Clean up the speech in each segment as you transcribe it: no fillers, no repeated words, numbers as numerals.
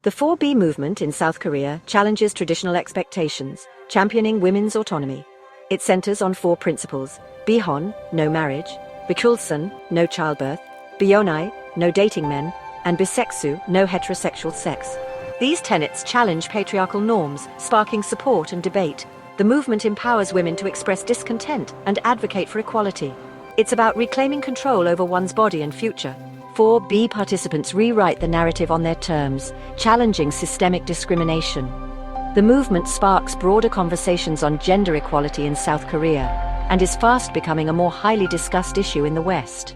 The 4B movement in South Korea challenges traditional expectations, championing women's autonomy. It centers on 4 principles: Bihon, no marriage; Bichulsun, no childbirth; Bionai, no dating men; and Bisexu, no heterosexual sex. These tenets challenge patriarchal norms, sparking support and debate. The movement empowers women to express discontent and advocate for equality. It's about reclaiming control over one's body and future. 4B participants rewrite the narrative on their terms, challenging systemic discrimination. The movement sparks broader conversations on gender equality in South Korea and is fast becoming a more highly discussed issue in the West.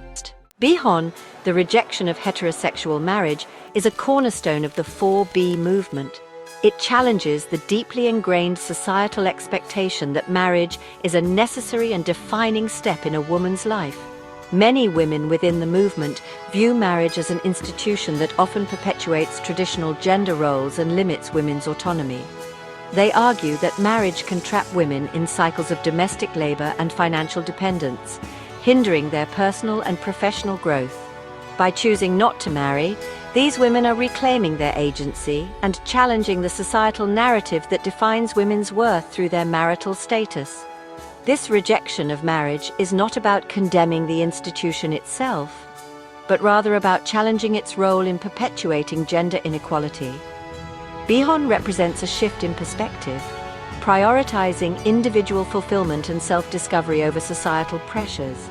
Bihon, the rejection of heterosexual marriage, is a cornerstone of the 4B movement. It challenges the deeply ingrained societal expectation that marriage is a necessary and defining step in a woman's life. Many women within the movement view marriage as an institution that often perpetuates traditional gender roles and limits women's autonomy. They argue that marriage can trap women in cycles of domestic labor and financial dependence, hindering their personal and professional growth. By choosing not to marry, these women are reclaiming their agency and challenging the societal narrative that defines women's worth through their marital status. This rejection of marriage is not about condemning the institution itself, but rather about challenging its role in perpetuating gender inequality. Bihon represents a shift in perspective, prioritizing individual fulfillment and self-discovery over societal pressures.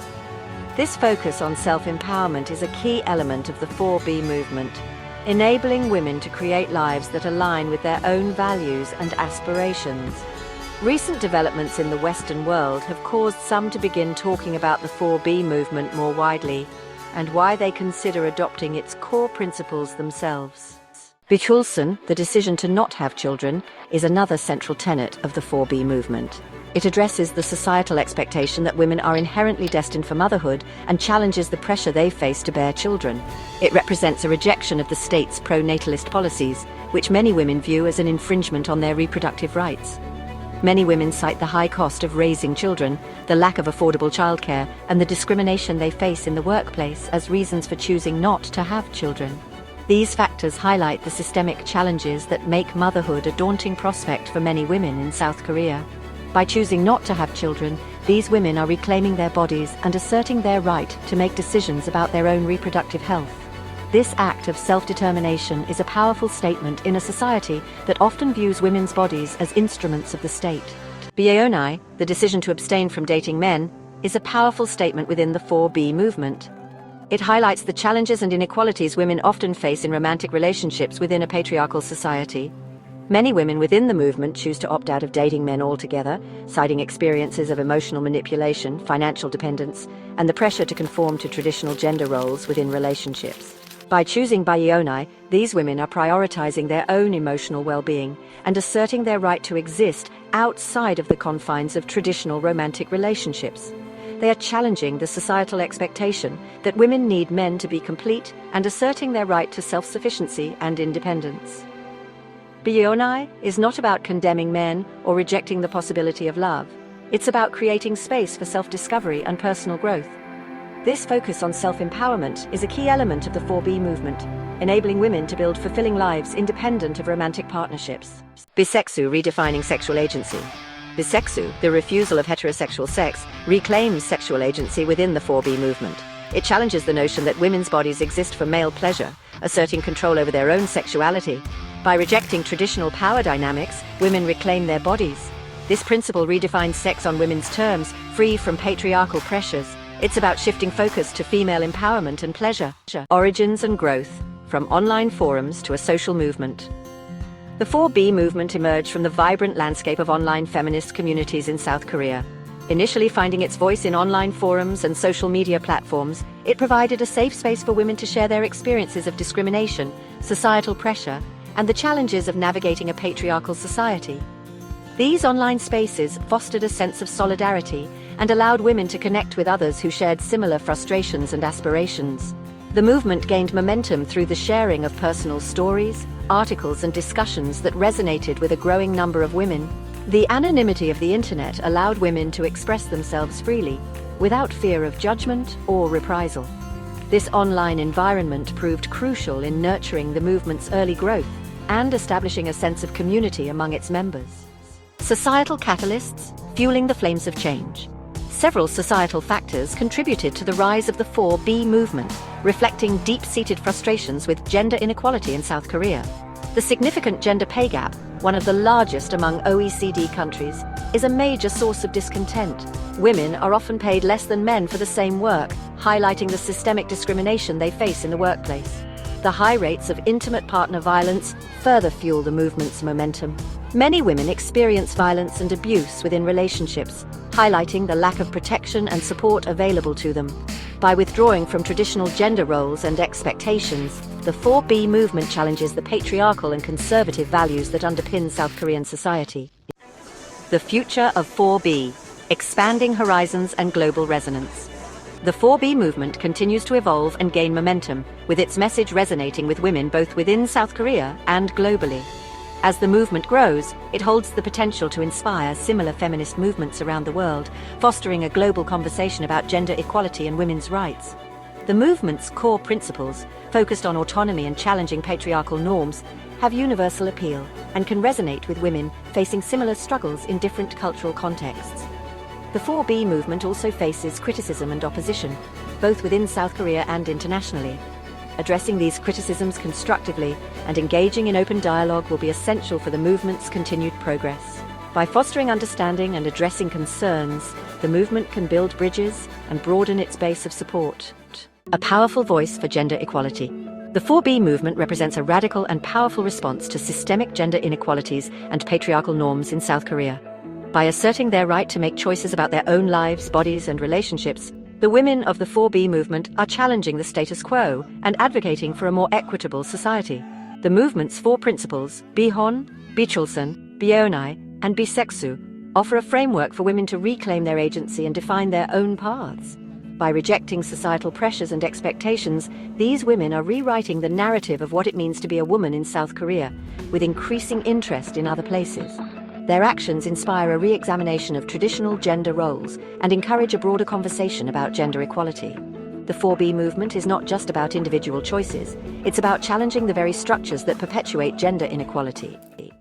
This focus on self-empowerment is a key element of the 4B movement, enabling women to create lives that align with their own values and aspirations. Recent developments in the Western world have caused some to begin talking about the 4B movement more widely and why they consider adopting its core principles themselves. Bichulsun, the decision to not have children, is another central tenet of the 4B movement. It addresses the societal expectation that women are inherently destined for motherhood and challenges the pressure they face to bear children. It represents a rejection of the state's pro-natalist policies, which many women view as an infringement on their reproductive rights. Many women cite the high cost of raising children, the lack of affordable childcare, and the discrimination they face in the workplace as reasons for choosing not to have children. These factors highlight the systemic challenges that make motherhood a daunting prospect for many women in South Korea. By choosing not to have children, these women are reclaiming their bodies and asserting their right to make decisions about their own reproductive health. This act of self-determination is a powerful statement in a society that often views women's bodies as instruments of the state. Bionai, the decision to abstain from dating men, is a powerful statement within the 4B movement. It highlights the challenges and inequalities women often face in romantic relationships within a patriarchal society. Many women within the movement choose to opt out of dating men altogether, citing experiences of emotional manipulation, financial dependence, and the pressure to conform to traditional gender roles within relationships. By choosing Bionai, these women are prioritizing their own emotional well-being and asserting their right to exist outside of the confines of traditional romantic relationships. They are challenging the societal expectation that women need men to be complete and asserting their right to self-sufficiency and independence. Bionai is not about condemning men or rejecting the possibility of love. It's about creating space for self-discovery and personal growth. This focus on self-empowerment is a key element of the 4B movement, enabling women to build fulfilling lives independent of romantic partnerships. Bisexu, redefining sexual agency. Bisexu, the refusal of heterosexual sex, reclaims sexual agency within the 4B movement. It challenges the notion that women's bodies exist for male pleasure, asserting control over their own sexuality. By rejecting traditional power dynamics, women reclaim their bodies. This principle redefines sex on women's terms, free from patriarchal pressures. It's about shifting focus to female empowerment and pleasure. Origins and growth, from online forums to a social movement. The 4B movement emerged from the vibrant landscape of online feminist communities in South Korea. Initially finding its voice in online forums and social media platforms, it provided a safe space for women to share their experiences of discrimination, societal pressure, and the challenges of navigating a patriarchal society. These online spaces fostered a sense of solidarity and allowed women to connect with others who shared similar frustrations and aspirations. The movement gained momentum through the sharing of personal stories, articles, and discussions that resonated with a growing number of women. The anonymity of the internet allowed women to express themselves freely, without fear of judgment or reprisal. This online environment proved crucial in nurturing the movement's early growth, and establishing a sense of community among its members. Societal catalysts, fueling the flames of change. Several societal factors contributed to the rise of the 4B movement, reflecting deep-seated frustrations with gender inequality in South Korea. The significant gender pay gap, one of the largest among OECD countries, is a major source of discontent. Women are often paid less than men for the same work, highlighting the systemic discrimination they face in the workplace. The high rates of intimate partner violence further fuel the movement's momentum. Many women experience violence and abuse within relationships, highlighting the lack of protection and support available to them. By withdrawing from traditional gender roles and expectations, the 4B movement challenges the patriarchal and conservative values that underpin South Korean society. The future of 4B, expanding horizons and global resonance. The 4B movement continues to evolve and gain momentum, with its message resonating with women both within South Korea and globally. As the movement grows, it holds the potential to inspire similar feminist movements around the world, fostering a global conversation about gender equality and women's rights. The movement's core principles, focused on autonomy and challenging patriarchal norms, have universal appeal and can resonate with women facing similar struggles in different cultural contexts. The 4B movement also faces criticism and opposition, both within South Korea and internationally. Addressing these criticisms constructively and engaging in open dialogue will be essential for the movement's continued progress. By fostering understanding and addressing concerns, the movement can build bridges and broaden its base of support. A powerful voice for gender equality. The 4B movement represents a radical and powerful response to systemic gender inequalities and patriarchal norms in South Korea. By asserting their right to make choices about their own lives, bodies, and relationships, the women of the 4B movement are challenging the status quo and advocating for a more equitable society. The movement's 4 principles, Bihon, Bichulsan, Byeonai, and Biseksu, offer a framework for women to reclaim their agency and define their own paths. By rejecting societal pressures and expectations, these women are rewriting the narrative of what it means to be a woman in South Korea, with increasing interest in other places. Their actions inspire a re-examination of traditional gender roles and encourage a broader conversation about gender equality. The 4B movement is not just about individual choices, it's about challenging the very structures that perpetuate gender inequality.